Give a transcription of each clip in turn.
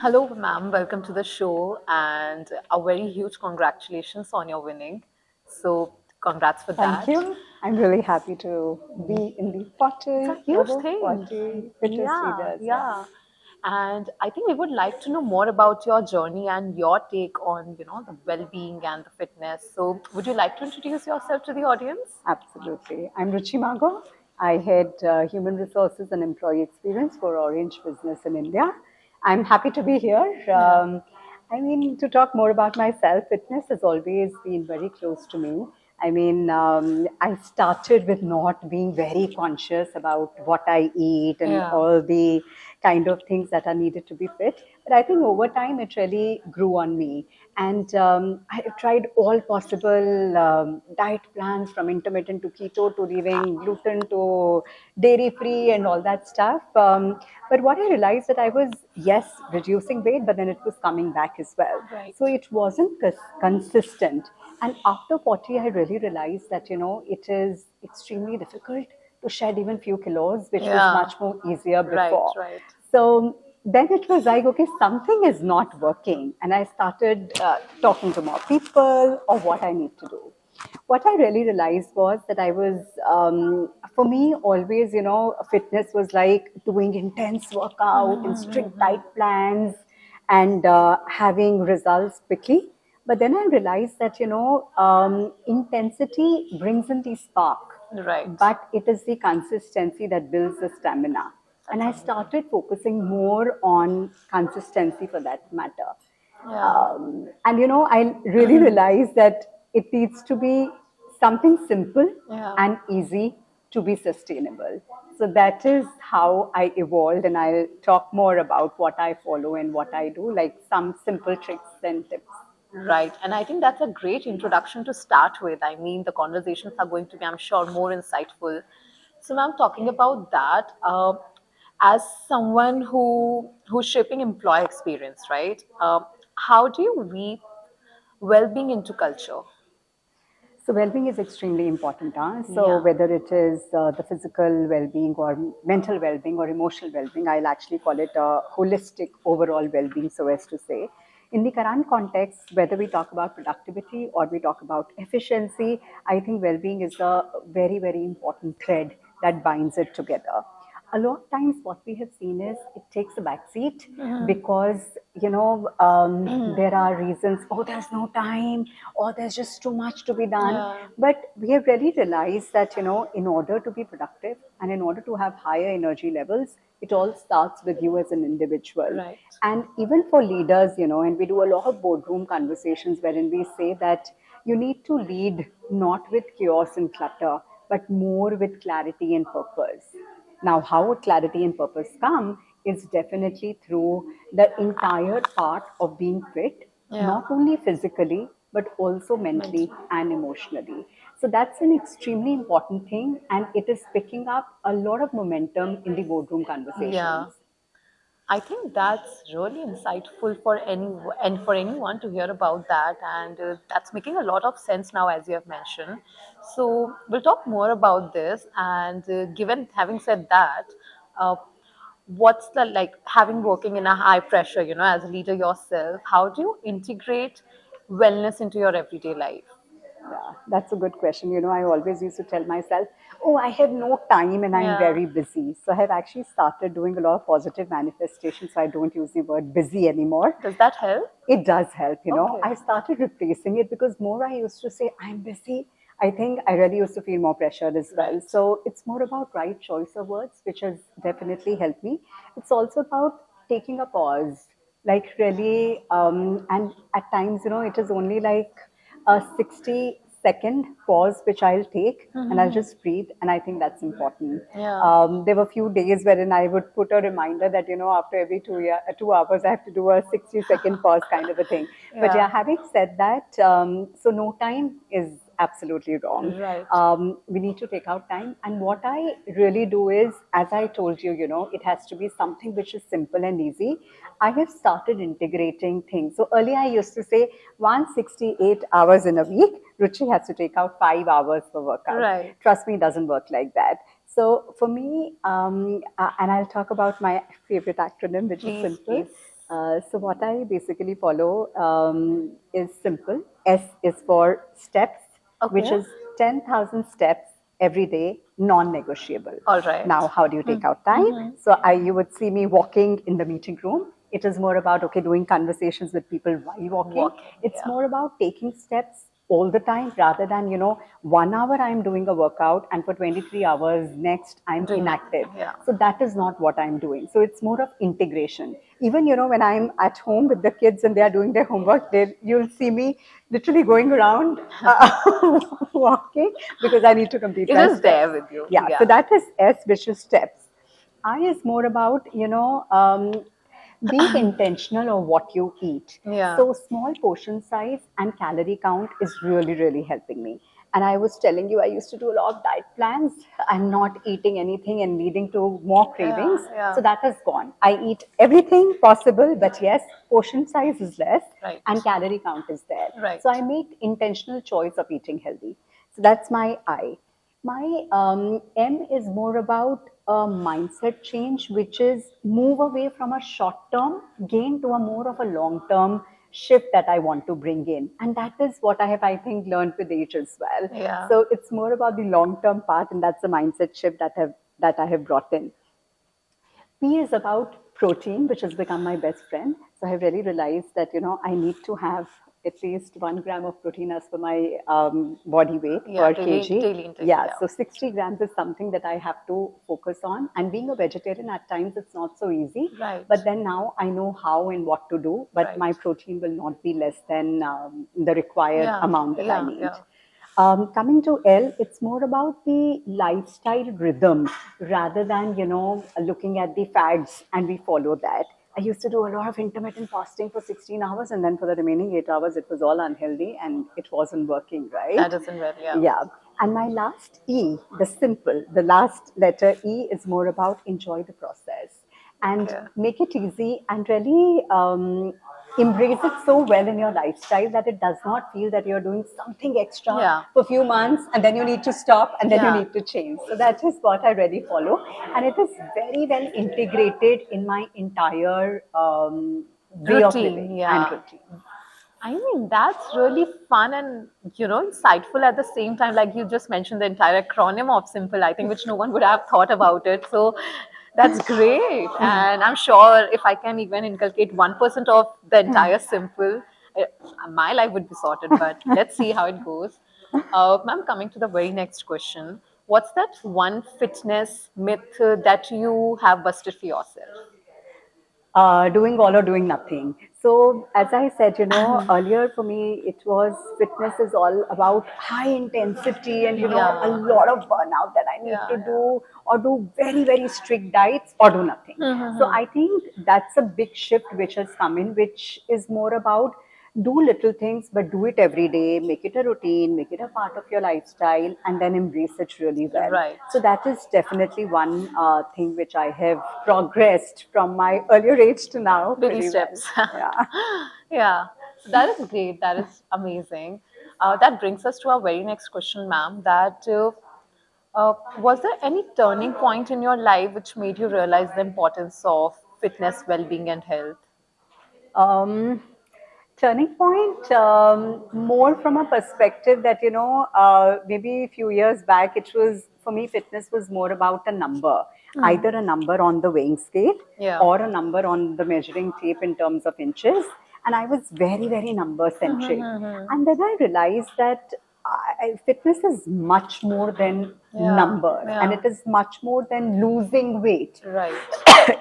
Hello, ma'am. Welcome to the show, and a very huge congratulations on your winning. So, congrats for Thank that. you. I'm really happy to be in the It's a 40 huge over thing. 40 fitness Yeah, leaders. Yeah. yeah. And I think we would like to know more about your journey and your take on, the well-being and the fitness. So, would you like to introduce yourself to the audience? Absolutely. I'm Ruchi Mago. I head human resources and employee experience for Orange Business in India. I'm happy to be here. Yeah. To talk more about myself, fitness has always been very close to me. I started with not being very conscious about what I eat and Yeah. all the kind of things that are needed to be fit. But I think over time it really grew on me. And I tried all possible diet plans from intermittent to keto to leaving gluten to dairy free and all that stuff. But what I realized that I was, yes, reducing weight, but then it was coming back as well. Right. So it wasn't consistent. And after 40, I really realized that, it is extremely difficult to shed even few kilos, which was Yeah. much more easier Right, before. right. So then it was like, okay, something is not working. And I started talking to more people of what I need to do. What I really realized was that for me, always, fitness was like doing intense workout and strict diet plans and having results quickly. But then I realized that, intensity brings in the spark, Right. but it is the consistency that builds the stamina. And That's I amazing. started focusing more on consistency for that matter. Yeah. I really realized that it needs to be something simple Yeah. and easy to be sustainable. So that is how I evolved, and I'll talk more about what I follow and what I do, like some simple tricks and tips. Right. And I think that's a great introduction to start with. I mean, the conversations are going to be, I'm sure, more insightful. So, ma'am, talking about that, as someone who's shaping employee experience, right? How do you weave well-being into culture? So well-being is extremely important. So Yeah. whether it is the physical well-being or mental well-being or emotional well-being, I'll actually call it a holistic overall well-being, so as to say. In the current context, whether we talk about productivity or we talk about efficiency, I think well-being is a very, very important thread that binds it together. A lot of times what we have seen is it takes a backseat because there are reasons, oh, there's no time, or there's just too much to be done. Yeah. But we have really realized that, in order to be productive and in order to have higher energy levels, it all starts with you as an individual. Right. And even for leaders, and we do a lot of boardroom conversations wherein we say that you need to lead not with chaos and clutter, but more with clarity and purpose. Now, how clarity and purpose come is definitely through the entire part of being fit, Yeah. not only physically, but also mentally Mentally. and emotionally. So that's an extremely important thing, and it is picking up a lot of momentum in the boardroom Yeah. conversations. I think that's really insightful for anyone to hear about that, and that's making a lot of sense now, as you have mentioned. So we'll talk more about this. And given having said that, uh, what's the like having working in a high pressure, as a leader yourself? How do you integrate wellness into your everyday life? Yeah, that's a good question. I always used to tell myself, oh, I have no time and I'm Yeah. very busy. So I have actually started doing a lot of positive manifestation. So I don't use the word busy anymore. Does that help? It does help. Okay. I started replacing it because more I used to say, I'm busy. I think I really used to feel more pressured as well. Right. So it's more about right choice of words, which has definitely helped me. It's also about taking a pause, like really, and at times, it is only like a 60-second pause which I'll take and I'll just breathe. And I think that's important. Yeah. There were a few days wherein I would put a reminder that, after every 2 hours, I have to do a 60-second pause kind of a thing. But Yeah. yeah, having said that, so no time is absolutely wrong. Right. We need to take out time. And what I really do is, as I told you, it has to be something which is simple and easy. I have started integrating things. So earlier I used to say 168 hours in a week, Ruchi has to take out 5 hours for workout. Right. Trust me, it doesn't work like that. So for me, and I'll talk about my favorite acronym, which is Please, simple. please. So what I basically follow is simple. S is for steps, which Okay. is 10,000 steps every day, non-negotiable. All right. Now, how do you take out time? So you would see me walking in the meeting room. It is more about, okay, doing conversations with people while walking. Walking. It's Yeah. more about taking steps all the time rather than, 1 hour I'm doing a workout and for 23 hours next I'm Doing nothing. inactive. Yeah. So that is not what I'm doing. So it's more of integration. Even, when I'm at home with the kids and they are doing their homework, you'll see me literally going around walking because I need to complete It my is steps. there with you. Yeah, so Yeah. that is S, which is steps. I is more about, being intentional of what you eat. Yeah. So small portion size and calorie count is really, really helping me. And I was telling you, I used to do a lot of diet plans and not eating anything and leading to more Yeah. cravings. Yeah. So that has gone. I eat everything possible, but yes, portion size is less Right. and calorie count is there. Right. So I make intentional choice of eating healthy. So that's my I. My M is more about a mindset change, which is move away from a short term gain to a more of a long term shift that I want to bring in. And that is what I have, I think, learned with age as well. Yeah. So it's more about the long term part, and that's the mindset shift that I have brought in. P is about protein, which has become my best friend. So I really realized that I need to have at least 1 gram of protein as per my body weight Yeah. per Daily kg. daily intake. Yeah, Yeah. so 60 grams is something that I have to focus on. And being a vegetarian, at times it's not so easy. Right. But then now I know how and what to do. But Right. my protein will not be less than the required Yeah. amount that I Yeah. need. Yeah. Coming to L, it's more about the lifestyle rhythm rather than, looking at the fads and we follow that. I used to do a lot of intermittent fasting for 16 hours and then for the remaining 8 hours, it was all unhealthy and it wasn't working, right? That doesn't well. Yeah. Yeah. And my last E, the simple, the last letter E is more about enjoy the process and Okay. make it easy and really embrace it so well in your lifestyle that it does not feel that you're doing something extra Yeah. for a few months and then you need to stop and then you Yeah. need to change. So that is what I really follow. And it is very well integrated in my entire way of Routine. living and Yeah. routine. I mean, that's really fun and, insightful at the same time. Like you just mentioned the entire acronym of simple, I think, which no one would have thought about it. So that's great. And I'm sure if I can even inculcate 1% of the entire simple, uh, my life would be sorted. But let's see how it goes. Ma'am, coming to the very next question. What's that one fitness myth that you have busted for yourself? Doing all or doing nothing. So, as I said, earlier for me, it was fitness is all about high intensity and, a Yeah. lot of burnout that I need Yeah, to yeah. do or do very, very strict diets or do nothing. So, Mm-hmm. I think that's a big shift which has come in, which is more about do little things, but do it every day, make it a routine, make it a part of your lifestyle, and then embrace it really well. Right. So that is definitely one thing which I have progressed from my earlier age to now Baby pretty well. steps. Yeah. Yeah, so that is great. That is amazing. That brings us to our very next question, ma'am. That was there any turning point in your life which made you realize the importance of fitness, well-being, and health? Um, Turning point, more from a perspective that, maybe a few years back, it was for me, fitness was more about a number, either a number on the weighing scale Yeah. or a number on the measuring tape in terms of inches. And I was very, very number centric. And then I realized that fitness is much more than Yeah. number and Yeah. it is much more than losing weight. Right.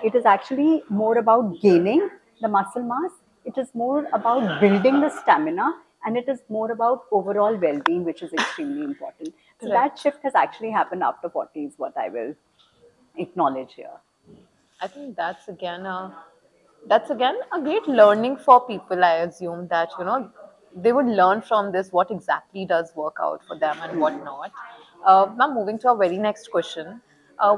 It is actually more about gaining the muscle mass. It is more about building the stamina and it is more about overall well-being, which is extremely important. So that Correct. shift has actually happened after 40 is what I will acknowledge here. I think that's again a great learning for people. I assume that they would learn from this what exactly does work out for them and what not. Now moving to our very next question.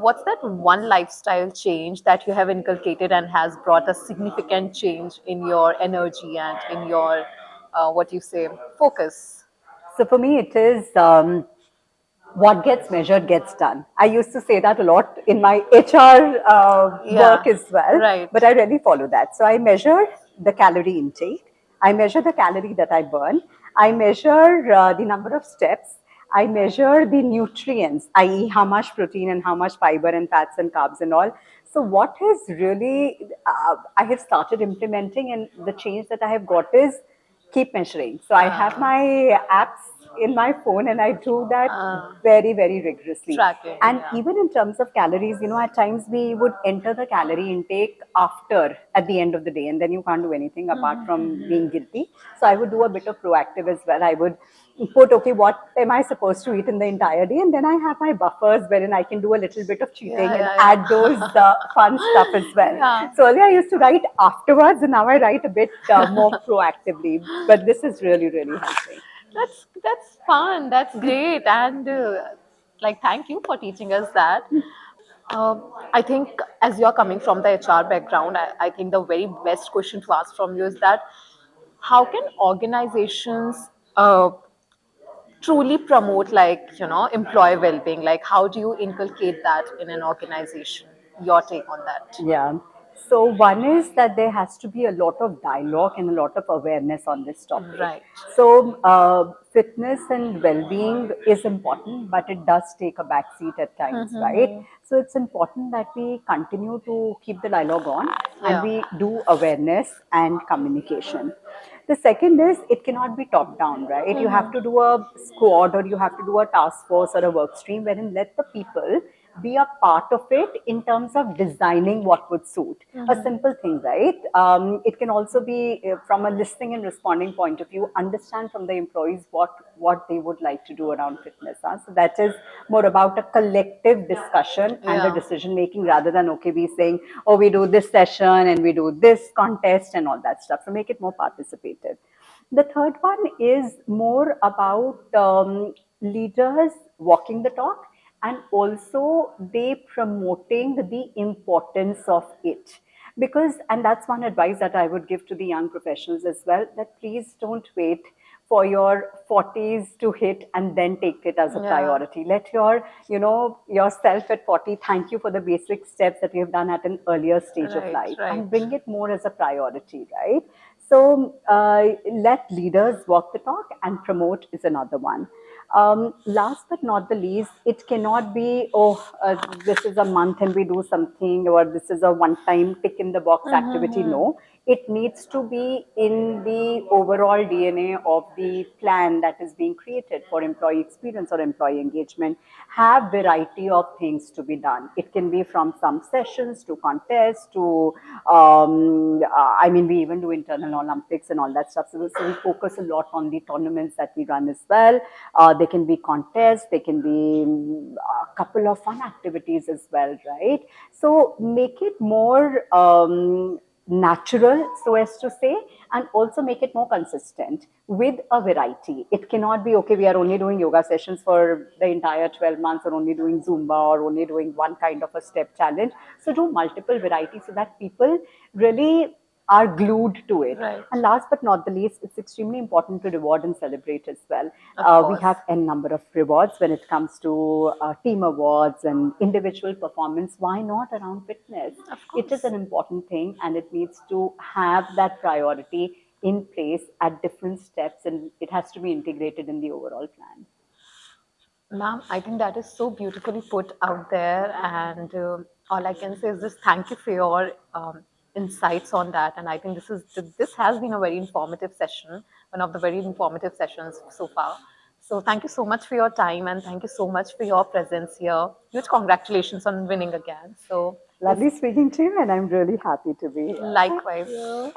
What's that one lifestyle change that you have inculcated and has brought a significant change in your energy and in your what you say focus? So for me, it is what gets measured gets done. I used to say that a lot in my HR Yeah, work as well, right. but I really follow that. So I measure the calorie intake, I measure the calorie that I burn, I measure the number of steps, I measure the nutrients, i.e., how much protein and how much fiber and fats and carbs and all. So, what has really I have started implementing, and the change that I have got is keep measuring. So I have Uh, my apps in my phone and I do that uh, very, very rigorously. Tracking, And yeah. even in terms of calories, at times we would enter the calorie intake after at the end of the day, and then you can't do anything apart from being guilty. So I would do a bit of proactive as well. I would put, okay, what am I supposed to eat in the entire day? And then I have my buffers wherein I can do a little bit of Yeah, cheating and yeah, add those fun stuff as well. yeah. So earlier I used to write afterwards, and now I write a bit more proactively. But this is really, really helping. That's fun. That's great. And like, thank you for teaching us that. I think as you're coming from the HR background, I think the very best question to ask from you is that how can organizations truly promote, like, employee well-being? Like, how do you inculcate that in an organization? Your take on that? Yeah. So one is that there has to be a lot of dialogue and a lot of awareness on this topic. Right. So fitness and well-being is important, but it does take a backseat at times, right? So it's important that we continue to keep the dialogue on and Yeah. we do awareness and communication. The second is it cannot be top down, right? You have to do a squad or you have to do a task force or a work stream wherein let the people be a part of it in terms of designing what would suit. A simple thing, right? It can also be from a listening and responding point of view, understand from the employees what they would like to do around fitness. Huh? So that is more about a collective discussion and a Yeah. decision making rather than, okay, we saying, oh, we do this session and we do this contest and all that stuff. So make it more participative. The third one is more about leaders walking the talk and also they promoting the importance of it. Because, and that's one advice that I would give to the young professionals as well, that please don't wait for your 40s to hit and then take it as a Yeah. priority. Let yourself at 40 thank you for the basic steps that you have done at an earlier stage of Right, life right. and bring it more as a priority, right? So let leaders walk the talk and promote is another one. Last but not the least, it cannot be, oh, this is a month and we do something, or this is a one time tick in the box activity. No, it needs to be in the overall DNA of the plan that is being created for employee experience or employee engagement. Have variety of things to be done. It can be from some sessions to contests to, I mean, we even do internal Olympics and all that stuff. So we focus a lot on the tournaments that we run as well. They can be contests, they can be a couple of fun activities as well, right? So make it more natural, so as to say, and also make it more consistent with a variety. It cannot be, okay, we are only doing yoga sessions for the entire 12 months or only doing Zumba or only doing one kind of a step challenge. So do multiple varieties so that people really are glued to it. Right. And last but not the least, it's extremely important to reward and celebrate as well. Of We course. have n number of rewards when it comes to team awards and individual performance. Why not around fitness? Of It is course. an important thing and it needs to have that priority in place at different steps and it has to be integrated in the overall plan. Ma'am, I think that is so beautifully put out there, and all I can say is just thank you for your insights on that. And I think this has been a very informative session, one of the very informative sessions so far. So thank you so much for your time, and thank you so much for your presence here. Huge congratulations on winning again. So Lovely speaking to you and I'm really happy to be here. Thank likewise. you.